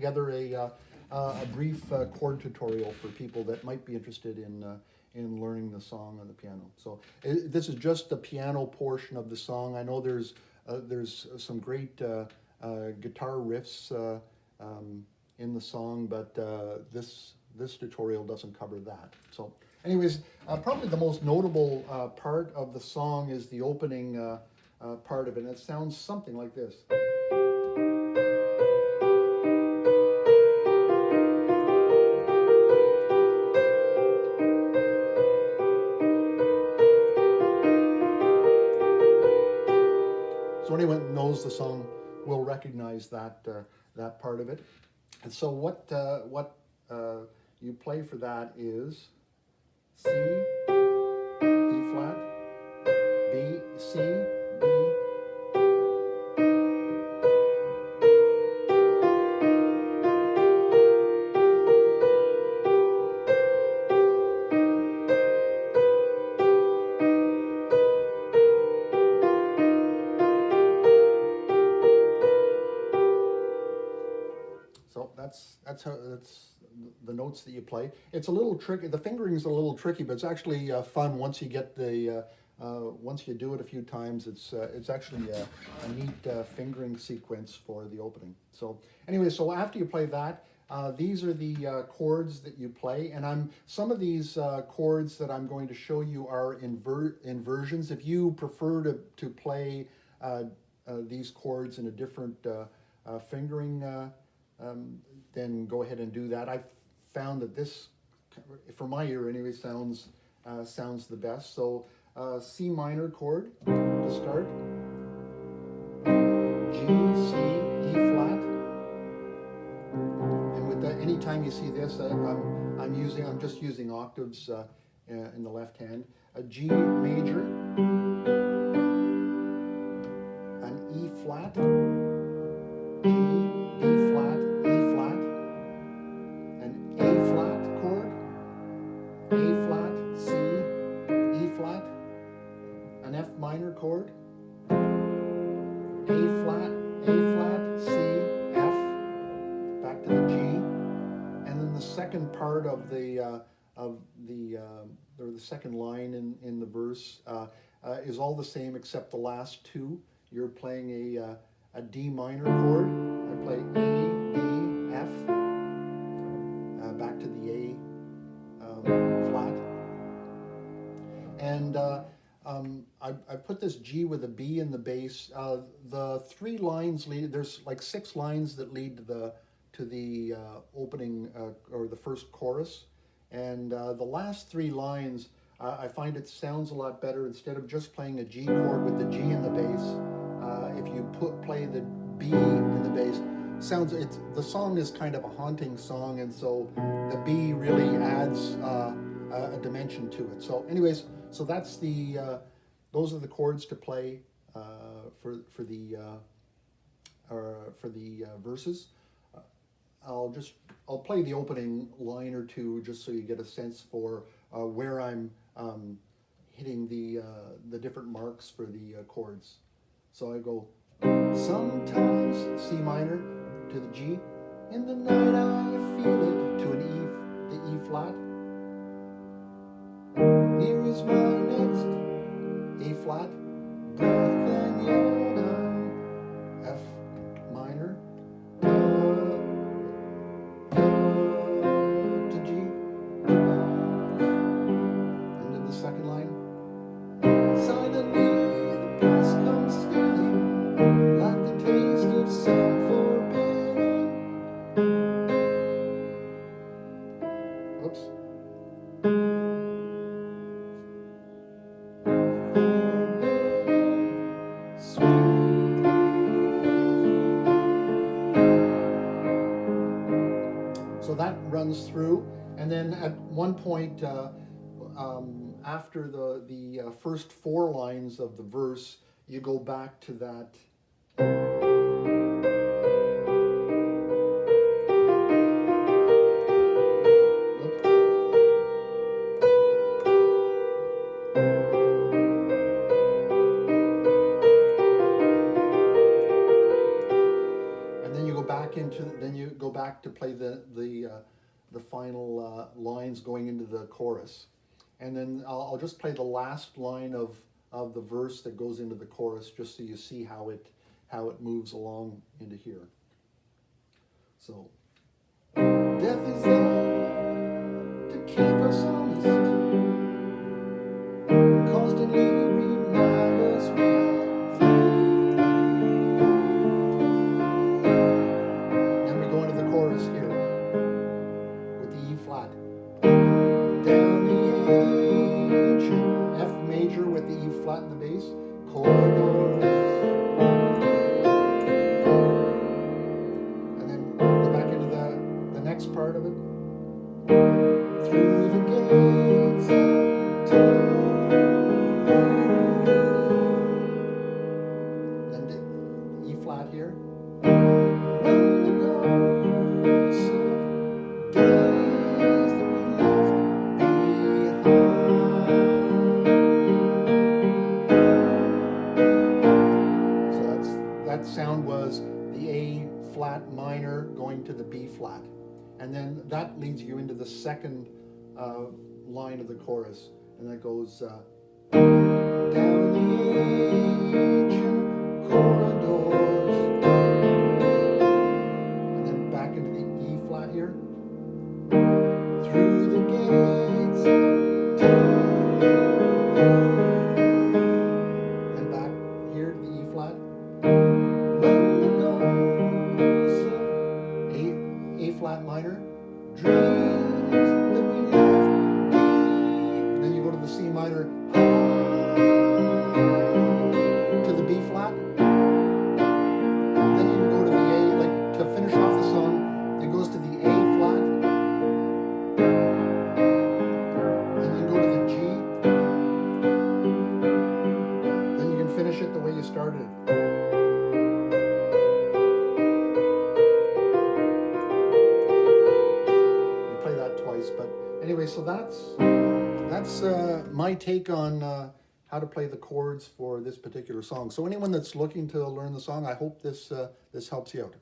together a brief chord tutorial for people that might be interested in learning the song on the piano. So this is just the piano portion of the song. I know there's some great guitar riffs in the song, but this tutorial doesn't cover that. So anyways, probably the most notable part of the song is the opening part of it. And it sounds something like this. So anyone who knows the song will recognize that that part of it. And so what you play for that is C, E flat, B, C, B. So that's the notes that you play. It's a little tricky. The fingering's a little tricky, but it's actually fun once you get the once you do it a few times. It's actually a neat fingering sequence for the opening. So anyway, so after you play that, these are the chords that you play, and some of these chords that I'm going to show you are inversions. If you prefer to play these chords in a different fingering, then go ahead and do that. I found that this, for my ear anyway, sounds the best. So C minor chord to start, G, C, E flat, and with that, anytime you see this, I'm just using octaves in the left hand. A G major, an E flat, G, B flat, E flat, an A flat chord, A flat, C, E flat, an F minor chord, A flat, C, F, back to the G, and then the second part of the second line in the verse is all the same except the last two. You're playing a D minor chord. I play A, D, F, back to the A flat. And I put this G with a B in the bass. The three lines lead, there's like 6 lines that lead to the opening or the first chorus. And the last 3 lines, I find it sounds a lot better instead of just playing a G chord with the G in the bass. If you play the B in the bass, the song is kind of a haunting song, and so the B really adds a dimension to it. So anyways, so that's those are the chords to play for the verses. I'll play the opening line or two just so you get a sense for where I'm hitting the different marks for the chords. So I go sometimes C minor to the G, in the night I feel it, to an E, the E flat. Here is my next A flat, breath and yet F minor, to G, and then the second line. Suddenly the past comes stealing, like the taste of some forbidden. Oops. So that runs through, and then at one point, after the first 4 lines of the verse, you go back to that. And then you go back back to play the final lines going into the chorus. And then I'll just play the last line of the verse that goes into the chorus, just so you see how it moves along into here. So, death is there to keep us honest, constantly remind us we are free. Then we go into the chorus here with the E flat. Down the A, F major with the E flat in the bass, corridors. And then go back into the next part of it. Through the gates of time. Then the E flat here. When the ghosts of days that we left behind. So that sound was the A flat minor going to the B flat. And then that leads you into the second line of the chorus. And that goes down the ancient corridors. And then back into the E flat here. Through the gates of time. And back here to the E flat. When the ghosts of A flat minor, dreams that we left behind. Then you go to the C minor, to the B flat. Then you can go to the A, like to finish off the song, it goes to the A flat. Then you go to the G. Then you can finish it the way you started it. But anyway, so that's my take on how to play the chords for this particular song. So anyone that's looking to learn the song, I hope this helps you out.